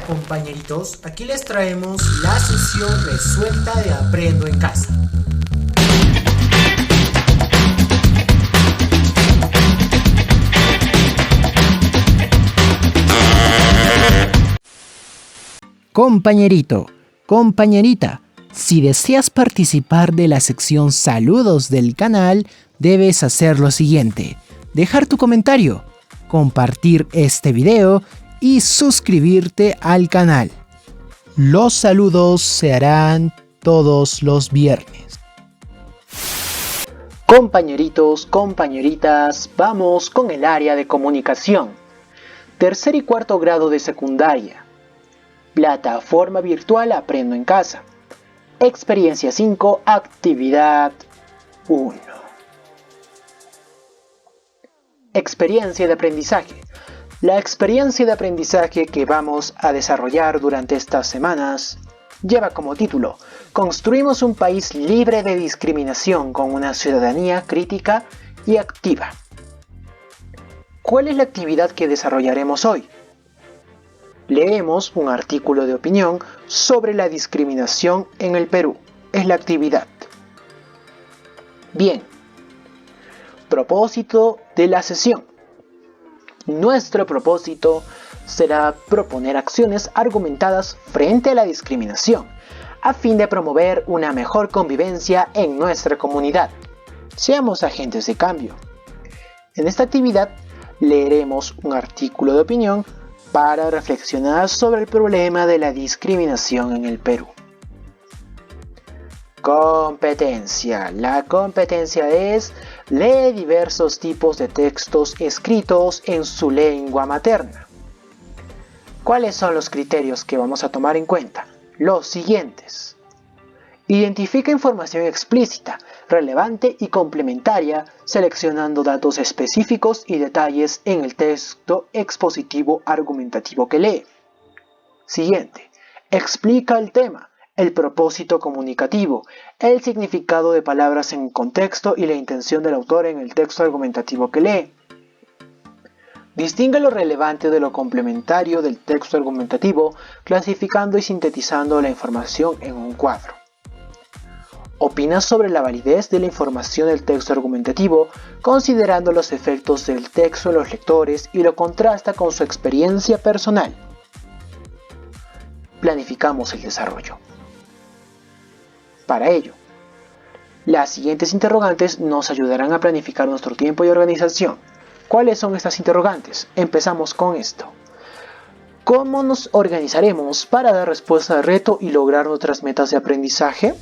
compañeritos, aquí les traemos la sesión resuelta de Aprendo en Casa. Compañerito, compañerita, si deseas participar de la sección Saludos del canal, debes hacer lo siguiente: dejar tu comentario, compartir este video y suscribirte al canal. Los saludos se harán todos los viernes. Compañeritos, compañeritas, vamos con el área de comunicación. Tercer y cuarto grado de secundaria. Plataforma virtual Aprendo en Casa. Experiencia 5, actividad 1. Experiencia de aprendizaje. La experiencia de aprendizaje que vamos a desarrollar durante estas semanas lleva como título: Construimos un país libre de discriminación con una ciudadanía crítica y activa. ¿Cuál es la actividad que desarrollaremos hoy? Leemos un artículo de opinión sobre la discriminación en el Perú. Es la actividad. Bien. Propósito de la sesión. Nuestro propósito será proponer acciones argumentadas frente a la discriminación, a fin de promover una mejor convivencia en nuestra comunidad. Seamos agentes de cambio. En esta actividad leeremos un artículo de opinión para reflexionar sobre el problema de la discriminación en el Perú. Competencia. La competencia es: lee diversos tipos de textos escritos en su lengua materna. ¿Cuáles son los criterios que vamos a tomar en cuenta? Los siguientes. Identifica información explícita, relevante y complementaria, seleccionando datos específicos y detalles en el texto expositivo argumentativo que lee. Siguiente. Explica el tema, el propósito comunicativo, el significado de palabras en contexto y la intención del autor en el texto argumentativo que lee. Distingue lo relevante de lo complementario del texto argumentativo, clasificando y sintetizando la información en un cuadro. Opina sobre la validez de la información del texto argumentativo, considerando los efectos del texto en los lectores y lo contrasta con su experiencia personal. Planificamos el desarrollo. Para ello, las siguientes interrogantes nos ayudarán a planificar nuestro tiempo y organización. ¿Cuáles son estas interrogantes? Empezamos con esto. ¿Cómo nos organizaremos para dar respuesta al reto y lograr nuestras metas de aprendizaje?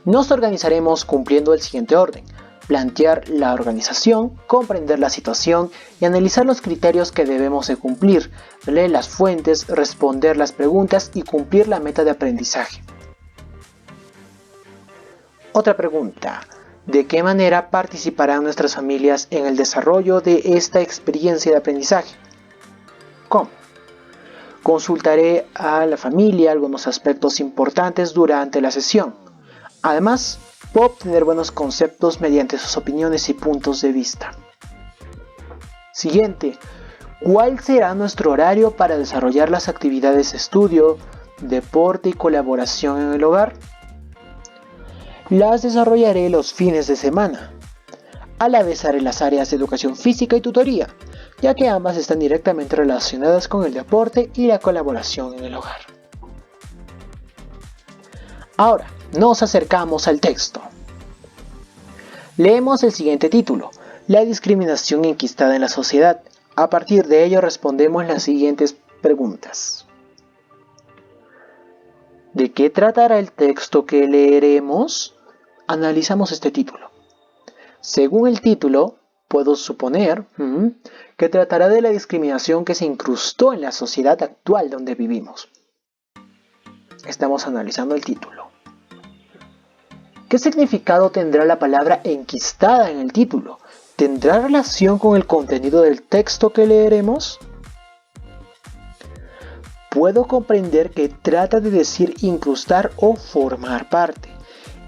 Nos organizaremos cumpliendo el siguiente orden: plantear la organización, comprender la situación y analizar los criterios que debemos de cumplir, leer las fuentes, responder las preguntas y cumplir la meta de aprendizaje. Otra pregunta: ¿de qué manera participarán nuestras familias en el desarrollo de esta experiencia de aprendizaje? ¿Cómo? Consultaré a la familia algunos aspectos importantes durante la sesión. Además, puedo obtener buenos conceptos mediante sus opiniones y puntos de vista. Siguiente. ¿Cuál será nuestro horario para desarrollar las actividades de estudio, deporte y colaboración en el hogar? Las desarrollaré los fines de semana. A la vez haré las áreas de educación física y tutoría, ya que ambas están directamente relacionadas con el deporte y la colaboración en el hogar. Ahora, nos acercamos al texto. Leemos el siguiente título: La discriminación enquistada en la sociedad. A partir de ello respondemos las siguientes preguntas. ¿De qué tratará el texto que leeremos? Analizamos este título. Según el título, puedo suponer que tratará de la discriminación que se incrustó en la sociedad actual donde vivimos. Estamos analizando el título. ¿Qué significado tendrá la palabra enquistada en el título? ¿Tendrá relación con el contenido del texto que leeremos? Puedo comprender que trata de decir incrustar o formar parte.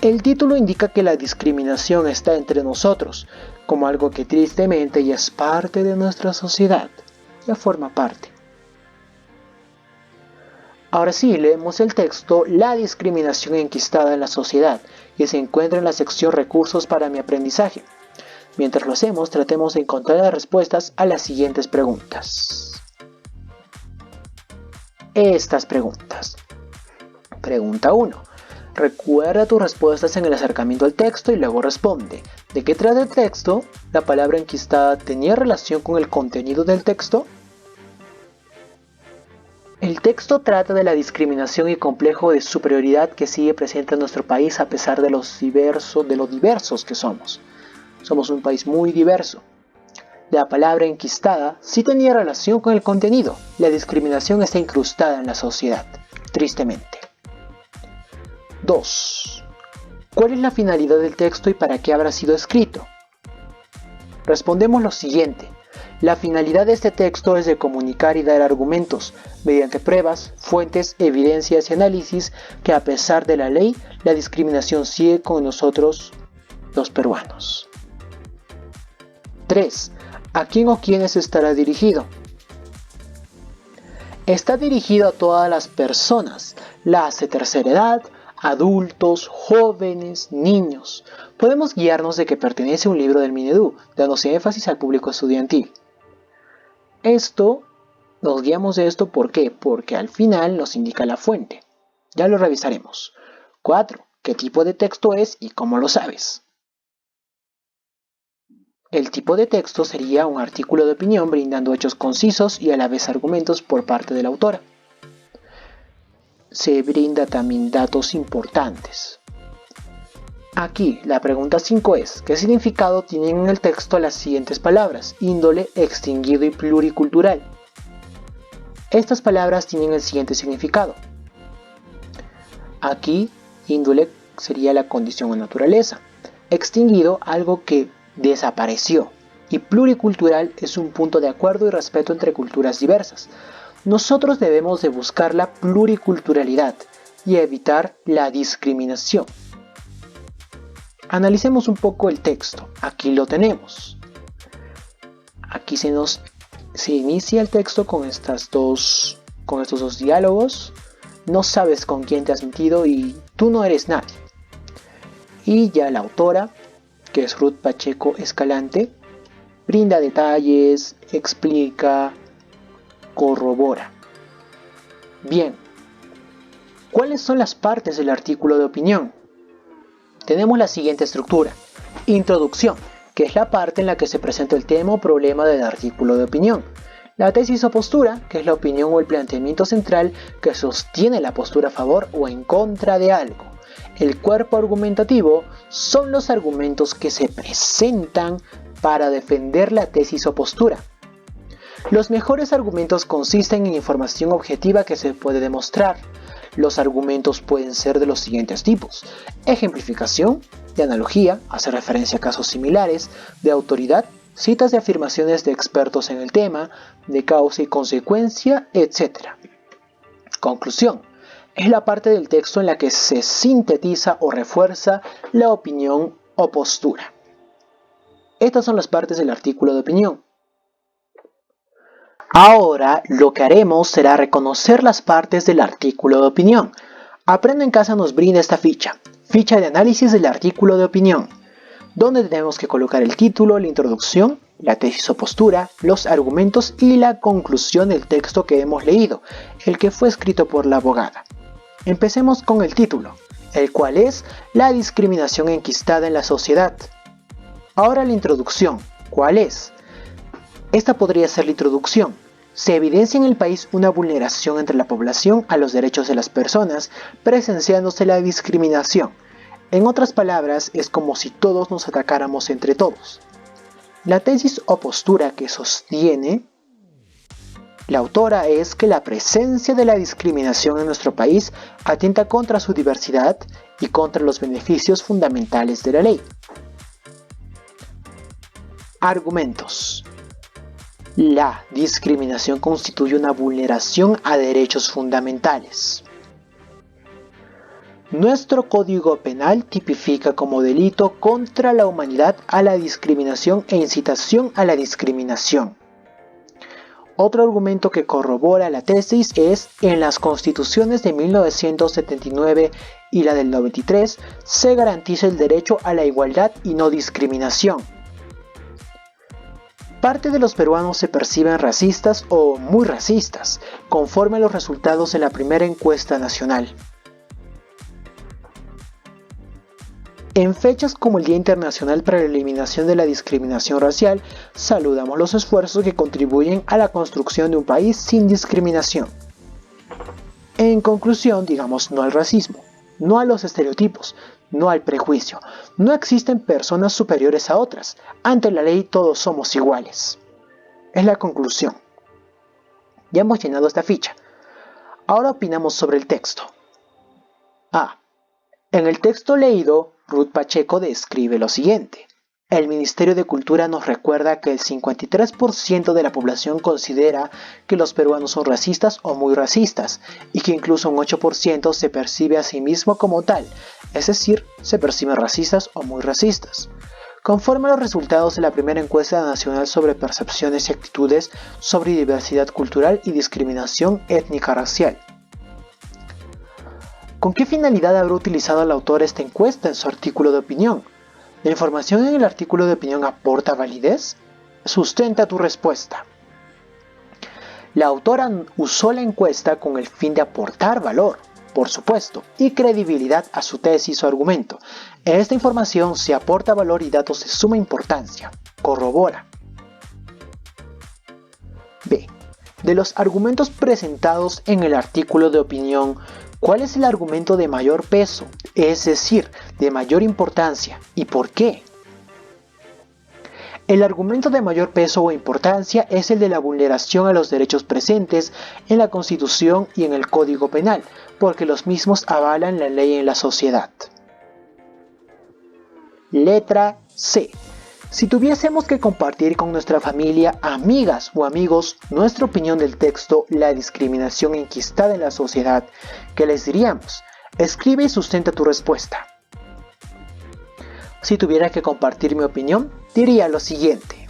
El título indica que la discriminación está entre nosotros, como algo que tristemente ya es parte de nuestra sociedad, ya forma parte. Ahora sí, leemos el texto La discriminación enquistada en la sociedad y se encuentra en la sección Recursos para mi aprendizaje. Mientras lo hacemos, tratemos de encontrar las respuestas a las siguientes preguntas. Estas preguntas. Pregunta 1. Recuerda tus respuestas en el acercamiento al texto y luego responde. ¿De qué trata el texto? ¿La palabra enquistada tenía relación con el contenido del texto? El texto trata de la discriminación y complejo de superioridad que sigue presente en nuestro país a pesar de lo diversos que somos. Somos un país muy diverso. La palabra enquistada sí tenía relación con el contenido. La discriminación está incrustada en la sociedad, tristemente. 2. ¿Cuál es la finalidad del texto y para qué habrá sido escrito? Respondemos lo siguiente. La finalidad de este texto es de comunicar y dar argumentos, mediante pruebas, fuentes, evidencias y análisis, que a pesar de la ley, la discriminación sigue con nosotros, los peruanos. 3. ¿A quién o quiénes estará dirigido? Está dirigido a todas las personas, las de tercera edad, adultos, jóvenes, niños. Podemos guiarnos de que pertenece a un libro del Minedu, dándose énfasis al público estudiantil. Nos guiamos de esto, ¿por qué? Porque al final nos indica la fuente. Ya lo revisaremos. 4. ¿Qué tipo de texto es y cómo lo sabes? El tipo de texto sería un artículo de opinión brindando hechos concisos y a la vez argumentos por parte de la autora. Se brinda también datos importantes. Aquí la pregunta 5 es, ¿qué significado tienen en el texto las siguientes palabras? Índole, extinguido y pluricultural. Estas palabras tienen el siguiente significado. Aquí, índole sería la condición o naturaleza. Extinguido, algo que desapareció. Y pluricultural es un punto de acuerdo y respeto entre culturas diversas. Nosotros debemos de buscar la pluriculturalidad y evitar la discriminación. Analicemos un poco el texto. Aquí lo tenemos. Aquí se inicia el texto con estos dos diálogos. No sabes con quién te has metido y tú no eres nadie. Y ya la autora, que es Ruth Pacheco Escalante, brinda detalles, explica, corrobora. Bien, ¿cuáles son las partes del artículo de opinión? Tenemos la siguiente estructura. Introducción, que es la parte en la que se presenta el tema o problema del artículo de opinión. La tesis o postura, que es la opinión o el planteamiento central que sostiene la postura a favor o en contra de algo. El cuerpo argumentativo son los argumentos que se presentan para defender la tesis o postura. Los mejores argumentos consisten en información objetiva que se puede demostrar. Los argumentos pueden ser de los siguientes tipos: ejemplificación, de analogía, hacer referencia a casos similares, de autoridad, citas de afirmaciones de expertos en el tema, de causa y consecuencia, etc. Conclusión. Es la parte del texto en la que se sintetiza o refuerza la opinión o postura. Estas son las partes del artículo de opinión. Ahora lo que haremos será reconocer las partes del artículo de opinión. Aprende en casa nos brinda esta ficha de análisis del artículo de opinión, donde tenemos que colocar el título, la introducción, la tesis o postura, los argumentos y la conclusión del texto que hemos leído, el que fue escrito por la abogada. Empecemos con el título, el cual es La discriminación enquistada en la sociedad. Ahora la introducción, ¿cuál es? Esta podría ser la introducción. Se evidencia en el país una vulneración entre la población a los derechos de las personas, presenciándose la discriminación. En otras palabras, es como si todos nos atacáramos entre todos. La tesis o postura que sostiene la autora es que la presencia de la discriminación en nuestro país atenta contra su diversidad y contra los beneficios fundamentales de la ley. Argumentos. La discriminación constituye una vulneración a derechos fundamentales. Nuestro Código Penal tipifica como delito contra la humanidad a la discriminación e incitación a la discriminación. Otro argumento que corrobora la tesis es: en las constituciones de 1979 y la del 93 se garantiza el derecho a la igualdad y no discriminación. Parte de los peruanos se perciben racistas o muy racistas, conforme a los resultados de la primera encuesta nacional. En fechas como el Día Internacional para la Eliminación de la Discriminación Racial, saludamos los esfuerzos que contribuyen a la construcción de un país sin discriminación. En conclusión, digamos no al racismo, no a los estereotipos, no al prejuicio. No existen personas superiores a otras. Ante la ley todos somos iguales. Es la conclusión. Ya hemos llenado esta ficha. Ahora opinamos sobre el texto. En el texto leído, Ruth Pacheco describe lo siguiente. El Ministerio de Cultura nos recuerda que el 53% de la población considera que los peruanos son racistas o muy racistas, y que incluso un 8% se percibe a sí mismo como tal, es decir, se perciben racistas o muy racistas. Conforme a los resultados de la primera encuesta nacional sobre percepciones y actitudes sobre diversidad cultural y discriminación étnica-racial. ¿Con qué finalidad habrá utilizado el autor esta encuesta en su artículo de opinión? ¿La información en el artículo de opinión aporta validez? Sustenta tu respuesta. La autora usó la encuesta con el fin de aportar valor, por supuesto, y credibilidad a su tesis o argumento. En esta información se aporta valor y datos de suma importancia. Corrobora. B. De los argumentos presentados en el artículo de opinión, ¿cuál es el argumento de mayor peso, es decir, de mayor importancia, y por qué? El argumento de mayor peso o importancia es el de la vulneración a los derechos presentes en la Constitución y en el Código Penal, porque los mismos avalan la ley en la sociedad. Letra C. Si tuviésemos que compartir con nuestra familia, amigas o amigos nuestra opinión del texto La discriminación enquistada en la sociedad, ¿qué les diríamos? Escribe y sustenta tu respuesta. Si tuviera que compartir mi opinión, diría lo siguiente.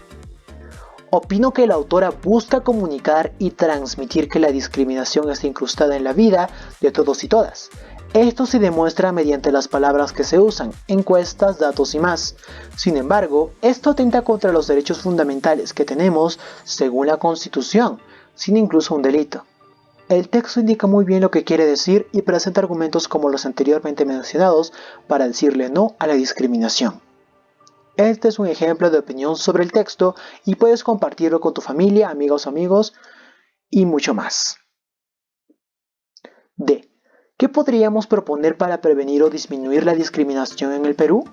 Opino que la autora busca comunicar y transmitir que la discriminación está incrustada en la vida de todos y todas. Esto se demuestra mediante las palabras que se usan, encuestas, datos y más. Sin embargo, esto atenta contra los derechos fundamentales que tenemos según la Constitución, sin incluso un delito. El texto indica muy bien lo que quiere decir y presenta argumentos como los anteriormente mencionados para decirle no a la discriminación. Este es un ejemplo de opinión sobre el texto y puedes compartirlo con tu familia, amigos y mucho más. D. ¿Qué podríamos proponer para prevenir o disminuir la discriminación en el Perú?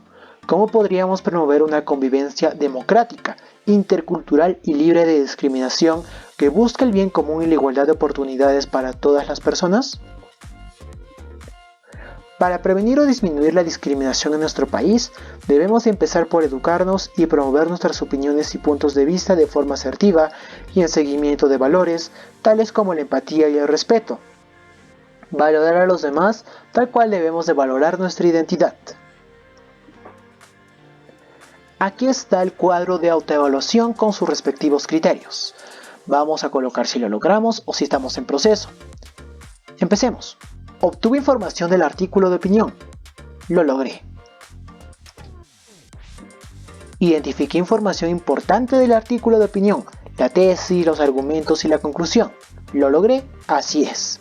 ¿Cómo podríamos promover una convivencia democrática, intercultural y libre de discriminación que busca el bien común y la igualdad de oportunidades para todas las personas? Para prevenir o disminuir la discriminación en nuestro país, debemos empezar por educarnos y promover nuestras opiniones y puntos de vista de forma asertiva y en seguimiento de valores, tales como la empatía y el respeto. Valorar a los demás tal cual debemos de valorar nuestra identidad. Aquí está el cuadro de autoevaluación con sus respectivos criterios. Vamos a colocar si lo logramos o si estamos en proceso. Empecemos. Obtuve información del artículo de opinión. Lo logré. Identifiqué información importante del artículo de opinión, la tesis, los argumentos y la conclusión. Lo logré, así es.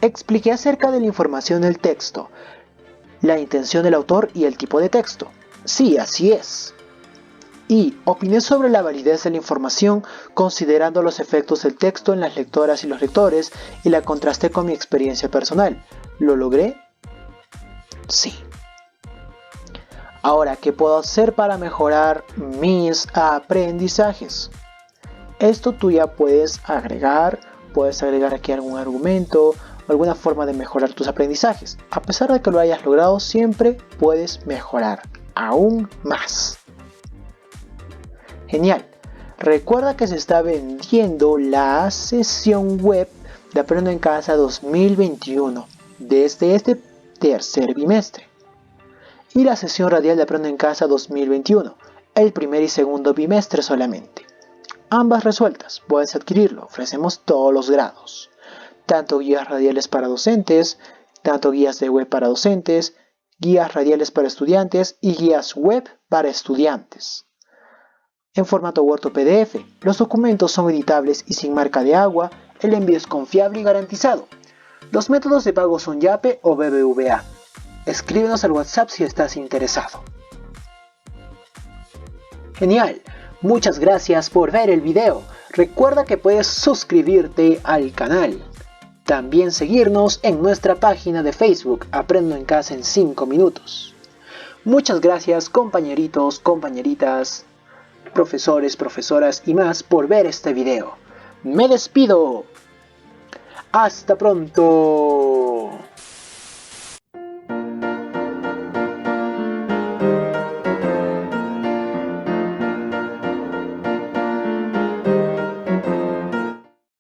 Expliqué acerca de la información del texto, la intención del autor y el tipo de texto. Sí, así es. Y opiné sobre la validez de la información considerando los efectos del texto en las lectoras y los lectores y la contrasté con mi experiencia personal. ¿Lo logré? Sí. Ahora, ¿qué puedo hacer para mejorar mis aprendizajes? Esto tú ya puedes agregar aquí algún argumento, alguna forma de mejorar tus aprendizajes. A pesar de que lo hayas logrado, siempre puedes mejorar aún más. Genial. Recuerda que se está vendiendo la sesión web de Aprendo en Casa 2021 desde este tercer bimestre y la sesión radial de Aprendo en Casa 2021 el primer y segundo bimestre solamente. ambas resueltas. Puedes adquirirlo, ofrecemos todos los grados. Tanto guías radiales para docentes, tanto guías de web para docentes, guías radiales para estudiantes y guías web para estudiantes. En formato Word o PDF, los documentos son editables y sin marca de agua, el envío es confiable y garantizado. Los métodos de pago son Yape o BBVA. Escríbenos al WhatsApp si estás interesado. Genial, muchas gracias por ver el video. Recuerda que puedes suscribirte al canal. También seguirnos en nuestra página de Facebook, Aprendo en Casa en 5 minutos. Muchas gracias compañeritos, compañeritas, profesores, profesoras y más por ver este video. Me despido. ¡Hasta pronto!